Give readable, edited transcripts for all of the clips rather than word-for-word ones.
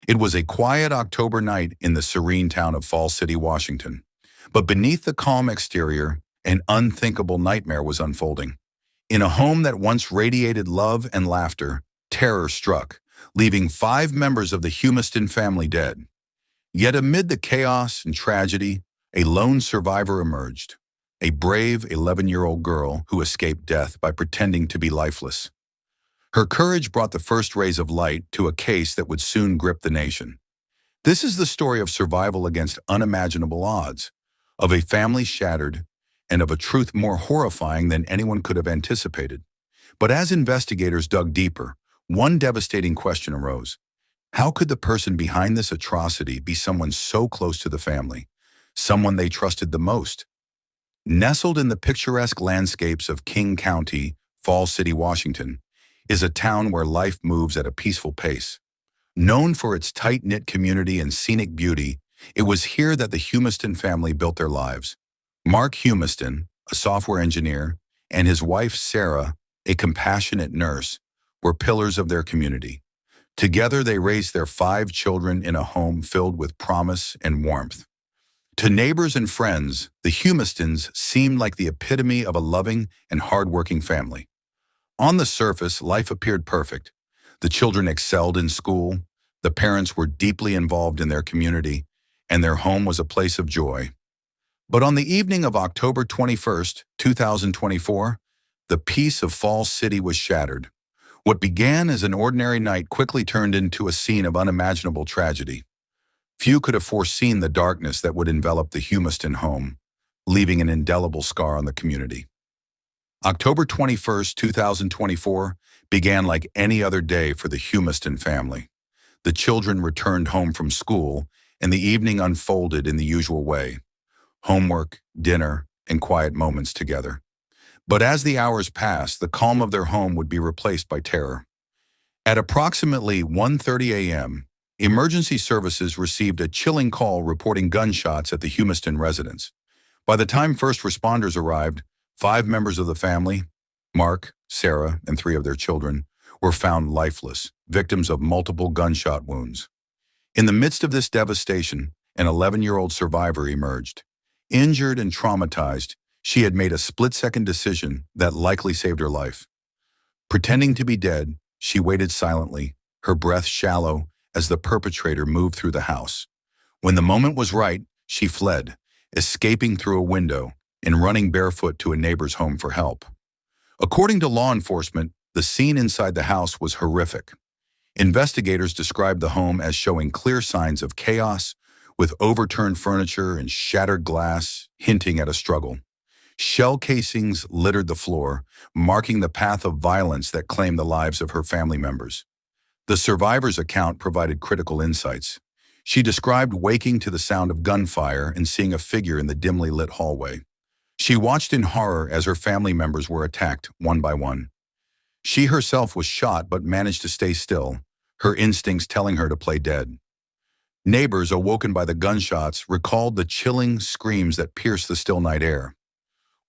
It was a quiet October night in the serene town of Falls City, Washington. But beneath the calm exterior, an unthinkable nightmare was unfolding. In a home that once radiated love and laughter, terror struck, leaving 5 members of the Humiston family dead. Yet amid the chaos and tragedy, a lone survivor emerged, a brave 11-year-old girl who escaped death by pretending to be lifeless. Her courage brought the first rays of light to a case that would soon grip the nation. This is the story of survival against unimaginable odds, of a family shattered, and of a truth more horrifying than anyone could have anticipated. But as investigators dug deeper, one devastating question arose. How could the person behind this atrocity be someone so close to the family, someone they trusted the most? Nestled in the picturesque landscapes of King County, Falls City, Washington, is a town where life moves at a peaceful pace. Known for its tight-knit community and scenic beauty, it was here that the Humiston family built their lives. Mark Humiston, a software engineer, and his wife Sarah, a compassionate nurse, were pillars of their community. Together they raised their 5 children in a home filled with promise and warmth. To neighbors and friends, the Humistons seemed like the epitome of a loving and hardworking family. On the surface, life appeared perfect. The children excelled in school, the parents were deeply involved in their community, and their home was a place of joy. But on the evening of October 21st, 2024, the peace of Falls City was shattered. What began as an ordinary night quickly turned into a scene of unimaginable tragedy. Few could have foreseen the darkness that would envelop the Humiston home, leaving an indelible scar on the community. October 21st, 2024 began like any other day for the Humiston family. The children returned home from school, and the evening unfolded in the usual way. Homework, dinner, and quiet moments together. But as the hours passed, the calm of their home would be replaced by terror. At approximately 1:30 a.m., emergency services received a chilling call reporting gunshots at the Humiston residence. By the time first responders arrived, 5 members of the family, Mark, Sarah, and 3 of their children, were found lifeless, victims of multiple gunshot wounds. In the midst of this devastation, an 11-year-old survivor emerged. Injured and traumatized, she had made a split-second decision that likely saved her life. Pretending to be dead, she waited silently, her breath shallow as the perpetrator moved through the house. When the moment was right, she fled, escaping through a window and running barefoot to a neighbor's home for help. According to law enforcement, the scene inside the house was horrific. Investigators described the home as showing clear signs of chaos, with overturned furniture and shattered glass hinting at a struggle. Shell casings littered the floor, marking the path of violence that claimed the lives of her family members. The survivor's account provided critical insights. She described waking to the sound of gunfire and seeing a figure in the dimly lit hallway. She watched in horror as her family members were attacked one by one. She herself was shot but managed to stay still, her instincts telling her to play dead. Neighbors, awoken by the gunshots, recalled the chilling screams that pierced the still night air.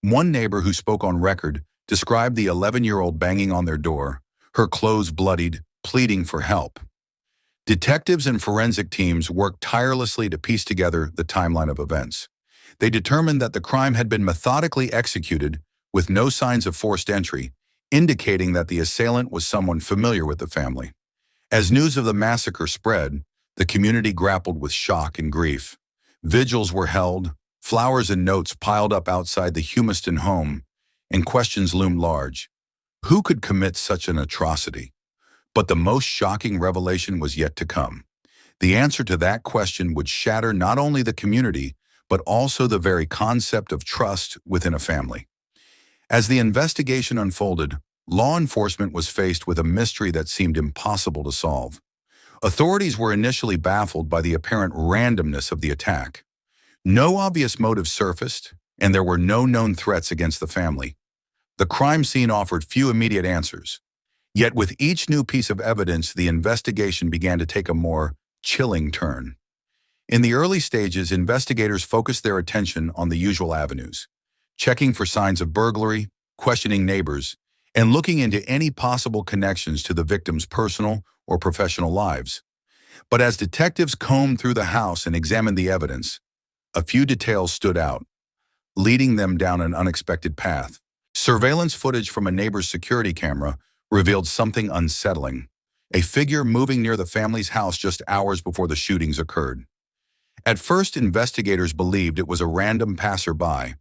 One neighbor who spoke on record described the 11-year-old banging on their door, her clothes bloodied, pleading for help. Detectives and forensic teams worked tirelessly to piece together the timeline of events. They determined that the crime had been methodically executed with no signs of forced entry, indicating that the assailant was someone familiar with the family. As news of the massacre spread, the community grappled with shock and grief. Vigils were held, flowers and notes piled up outside the Humiston home, and questions loomed large. Who could commit such an atrocity? But the most shocking revelation was yet to come. The answer to that question would shatter not only the community, but also the very concept of trust within a family. As the investigation unfolded, law enforcement was faced with a mystery that seemed impossible to solve. Authorities were initially baffled by the apparent randomness of the attack. No obvious motive surfaced, and there were no known threats against the family. The crime scene offered few immediate answers. Yet with each new piece of evidence, the investigation began to take a more chilling turn. In the early stages, investigators focused their attention on the usual avenues, checking for signs of burglary, questioning neighbors, and looking into any possible connections to the victims' personal or professional lives. But as detectives combed through the house and examined the evidence, a few details stood out, leading them down an unexpected path. Surveillance footage from a neighbor's security camera revealed something unsettling: a figure moving near the family's house just hours before the shootings occurred. At first, investigators believed it was a random passerby,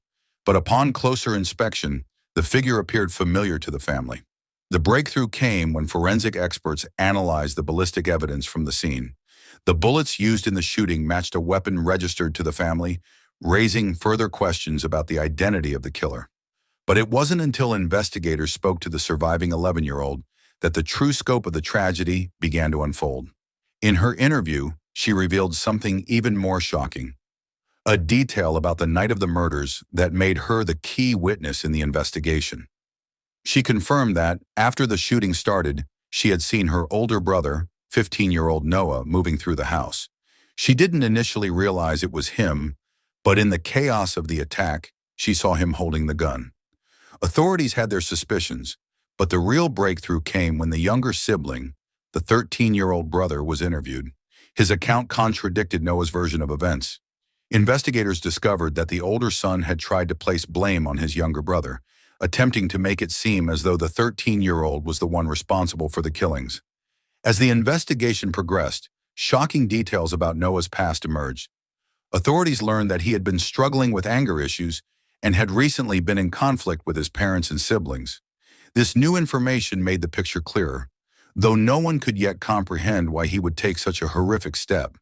but upon closer inspection, the figure appeared familiar to the family. The breakthrough came when forensic experts analyzed the ballistic evidence from the scene. The bullets used in the shooting matched a weapon registered to the family, raising further questions about the identity of the killer. But it wasn't until investigators spoke to the surviving 11-year-old that the true scope of the tragedy began to unfold. In her interview, she revealed something even more shocking: a detail about the night of the murders that made her the key witness in the investigation. She confirmed that, after the shooting started, she had seen her older brother, 15-year-old Noah, moving through the house. She didn't initially realize it was him, but in the chaos of the attack, she saw him holding the gun. Authorities had their suspicions, but the real breakthrough came when the younger sibling, the 13-year-old brother, was interviewed. His account contradicted Noah's version of events. Investigators discovered that the older son had tried to place blame on his younger brother, attempting to make it seem as though the 13-year-old was the one responsible for the killings. As the investigation progressed, shocking details about Noah's past emerged. Authorities learned that he had been struggling with anger issues and had recently been in conflict with his parents and siblings. This new information made the picture clearer, though no one could yet comprehend why he would take such a horrific step.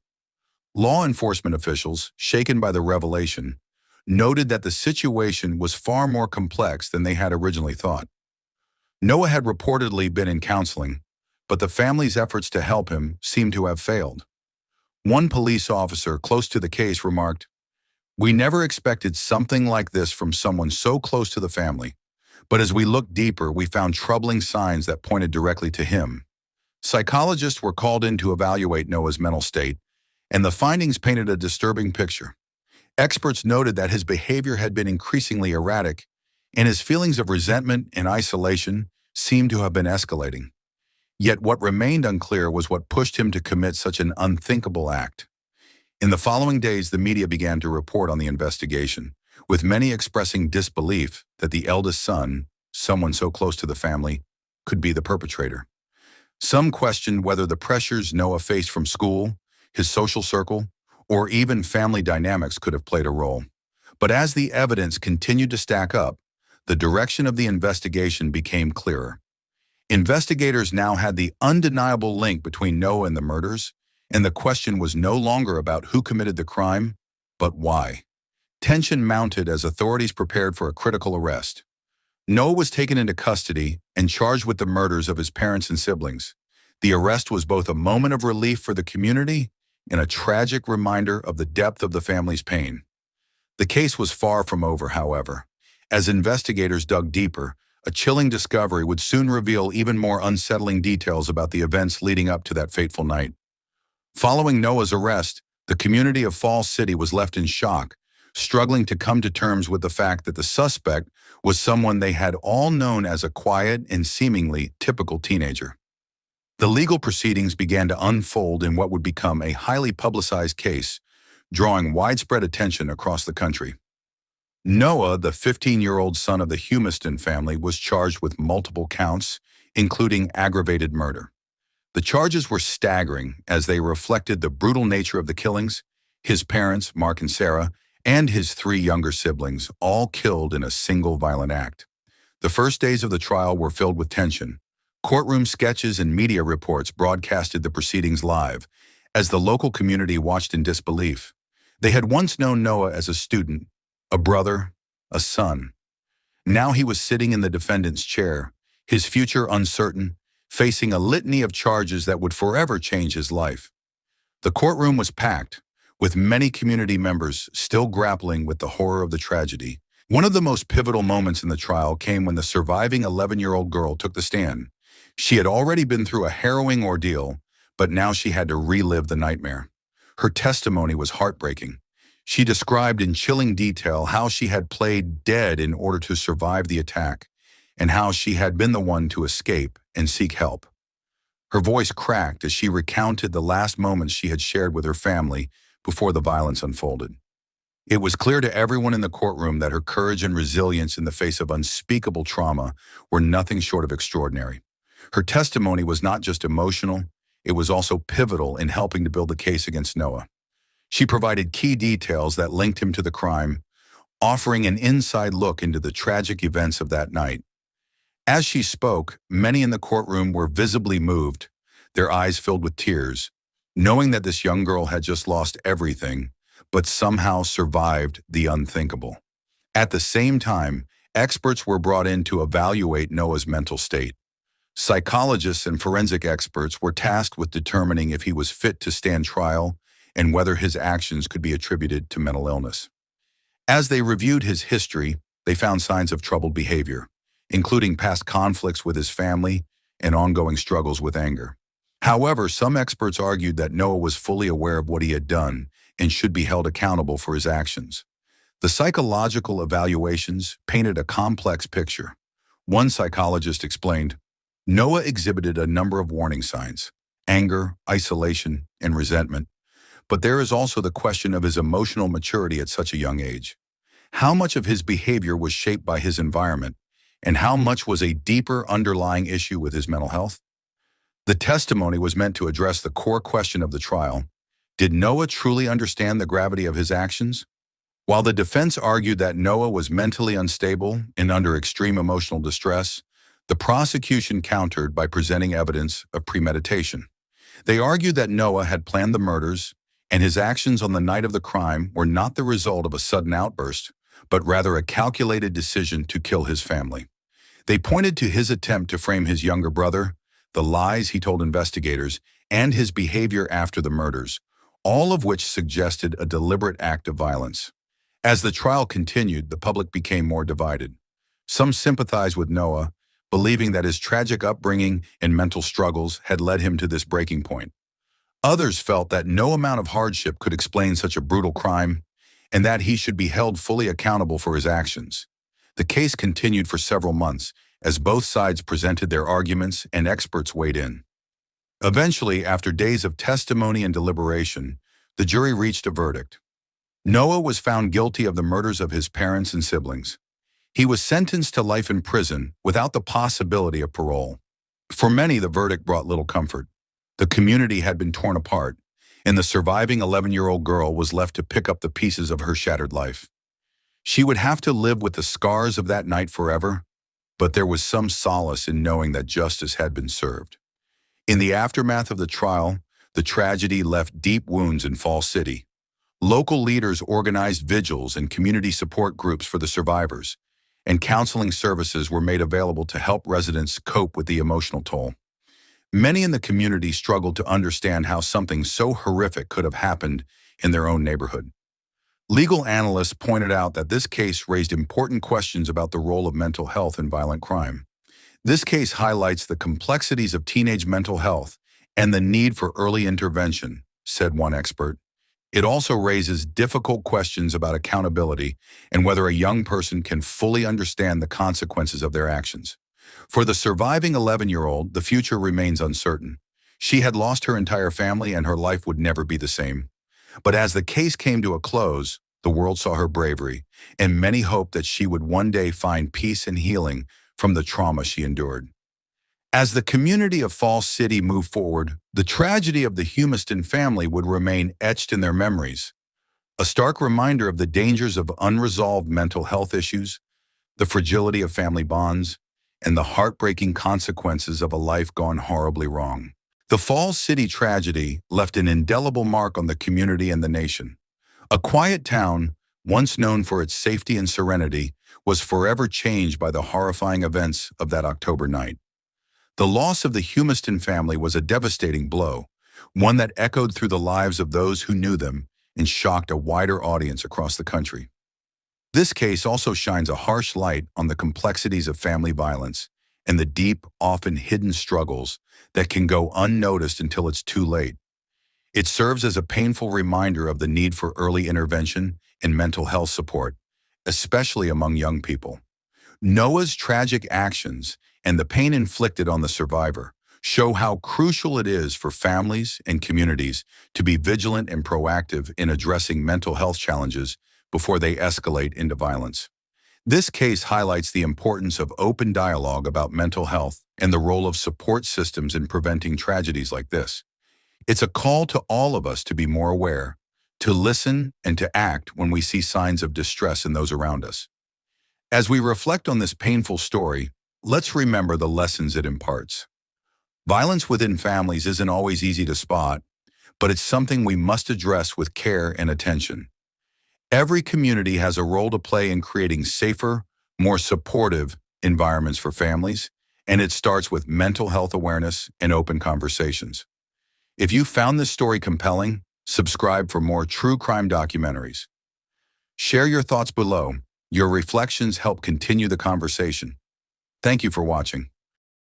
Law enforcement officials, shaken by the revelation, noted that the situation was far more complex than they had originally thought. Noah had reportedly been in counseling, but the family's efforts to help him seemed to have failed. One police officer close to the case remarked, "We never expected something like this from someone so close to the family, but as we looked deeper, we found troubling signs that pointed directly to him." Psychologists were called in to evaluate Noah's mental state, and the findings painted a disturbing picture. Experts noted that his behavior had been increasingly erratic, and his feelings of resentment and isolation seemed to have been escalating. Yet what remained unclear was what pushed him to commit such an unthinkable act. In the following days, the media began to report on the investigation, with many expressing disbelief that the eldest son, someone so close to the family, could be the perpetrator. Some questioned whether the pressures Noah faced from school, his social circle, or even family dynamics could have played a role. But as the evidence continued to stack up, the direction of the investigation became clearer. Investigators now had the undeniable link between Noah and the murders, and the question was no longer about who committed the crime, but why. Tension mounted as authorities prepared for a critical arrest. Noah was taken into custody and charged with the murders of his parents and siblings. The arrest was both a moment of relief for the community and a tragic reminder of the depth of the family's pain. The case was far from over, however. As investigators dug deeper, a chilling discovery would soon reveal even more unsettling details about the events leading up to that fateful night. Following Noah's arrest, the community of Falls City was left in shock, struggling to come to terms with the fact that the suspect was someone they had all known as a quiet and seemingly typical teenager. The legal proceedings began to unfold in what would become a highly publicized case, drawing widespread attention across the country. Noah, the 15-year-old son of the Humiston family, was charged with multiple counts, including aggravated murder. The charges were staggering as they reflected the brutal nature of the killings: his parents, Mark and Sarah, and his 3 younger siblings, all killed in a single violent act. The first days of the trial were filled with tension. Courtroom sketches and media reports broadcasted the proceedings live, as the local community watched in disbelief. They had once known Noah as a student, a brother, a son. Now he was sitting in the defendant's chair, his future uncertain, facing a litany of charges that would forever change his life. The courtroom was packed, with many community members still grappling with the horror of the tragedy. One of the most pivotal moments in the trial came when the surviving 11-year-old girl took the stand. She had already been through a harrowing ordeal, but now she had to relive the nightmare. Her testimony was heartbreaking. She described in chilling detail how she had played dead in order to survive the attack, and how she had been the one to escape and seek help. Her voice cracked as she recounted the last moments she had shared with her family before the violence unfolded. It was clear to everyone in the courtroom that her courage and resilience in the face of unspeakable trauma were nothing short of extraordinary. Her testimony was not just emotional, it was also pivotal in helping to build the case against Noah. She provided key details that linked him to the crime, offering an inside look into the tragic events of that night. As she spoke, many in the courtroom were visibly moved, their eyes filled with tears, knowing that this young girl had just lost everything, but somehow survived the unthinkable. At the same time, experts were brought in to evaluate Noah's mental state. Psychologists and forensic experts were tasked with determining if he was fit to stand trial and whether his actions could be attributed to mental illness. As they reviewed his history, they found signs of troubled behavior, including past conflicts with his family and ongoing struggles with anger. However, some experts argued that Noah was fully aware of what he had done and should be held accountable for his actions. The psychological evaluations painted a complex picture. One psychologist explained, Noah exhibited a number of warning signs: anger, isolation, and resentment. But there is also the question of his emotional maturity at such a young age. How much of his behavior was shaped by his environment, and how much was a deeper underlying issue with his mental health? The testimony was meant to address the core question of the trial. Did Noah truly understand the gravity of his actions? While the defense argued that Noah was mentally unstable and under extreme emotional distress, the prosecution countered by presenting evidence of premeditation. They argued that Noah had planned the murders, and his actions on the night of the crime were not the result of a sudden outburst, but rather a calculated decision to kill his family. They pointed to his attempt to frame his younger brother, the lies he told investigators, and his behavior after the murders, all of which suggested a deliberate act of violence. As the trial continued, the public became more divided. Some sympathized with Noah, believing that his tragic upbringing and mental struggles had led him to this breaking point. Others felt that no amount of hardship could explain such a brutal crime, and that he should be held fully accountable for his actions. The case continued for several months, as both sides presented their arguments and experts weighed in. Eventually, after days of testimony and deliberation, the jury reached a verdict. Noah was found guilty of the murders of his parents and siblings. He was sentenced to life in prison without the possibility of parole. For many, the verdict brought little comfort. The community had been torn apart, and the surviving 11-year-old girl was left to pick up the pieces of her shattered life. She would have to live with the scars of that night forever, but there was some solace in knowing that justice had been served. In the aftermath of the trial, the tragedy left deep wounds in Falls City. Local leaders organized vigils and community support groups for the survivors, and counseling services were made available to help residents cope with the emotional toll. Many in the community struggled to understand how something so horrific could have happened in their own neighborhood. Legal analysts pointed out that this case raised important questions about the role of mental health in violent crime. This case highlights the complexities of teenage mental health and the need for early intervention, said one expert. It also raises difficult questions about accountability and whether a young person can fully understand the consequences of their actions. For the surviving 11-year-old, the future remains uncertain. She had lost her entire family and her life would never be the same. But as the case came to a close, the world saw her bravery, and many hoped that she would one day find peace and healing from the trauma she endured. As the community of Falls City moved forward, the tragedy of the Humiston family would remain etched in their memories, a stark reminder of the dangers of unresolved mental health issues, the fragility of family bonds, and the heartbreaking consequences of a life gone horribly wrong. The Falls City tragedy left an indelible mark on the community and the nation. A quiet town, once known for its safety and serenity, was forever changed by the horrifying events of that October night. The loss of the Humiston family was a devastating blow, one that echoed through the lives of those who knew them and shocked a wider audience across the country. This case also shines a harsh light on the complexities of family violence and the deep, often hidden struggles that can go unnoticed until it's too late. It serves as a painful reminder of the need for early intervention and mental health support, especially among young people. Noah's tragic actions and the pain inflicted on the survivor show how crucial it is for families and communities to be vigilant and proactive in addressing mental health challenges before they escalate into violence. This case highlights the importance of open dialogue about mental health and the role of support systems in preventing tragedies like this. It's a call to all of us to be more aware, to listen and to act when we see signs of distress in those around us. As we reflect on this painful story, let's remember the lessons it imparts. Violence within families isn't always easy to spot, but it's something we must address with care and attention. Every community has a role to play in creating safer, more supportive environments for families, and it starts with mental health awareness and open conversations. If you found this story compelling, subscribe for more true crime documentaries. Share your thoughts below. Your reflections help continue the conversation. Thank you for watching.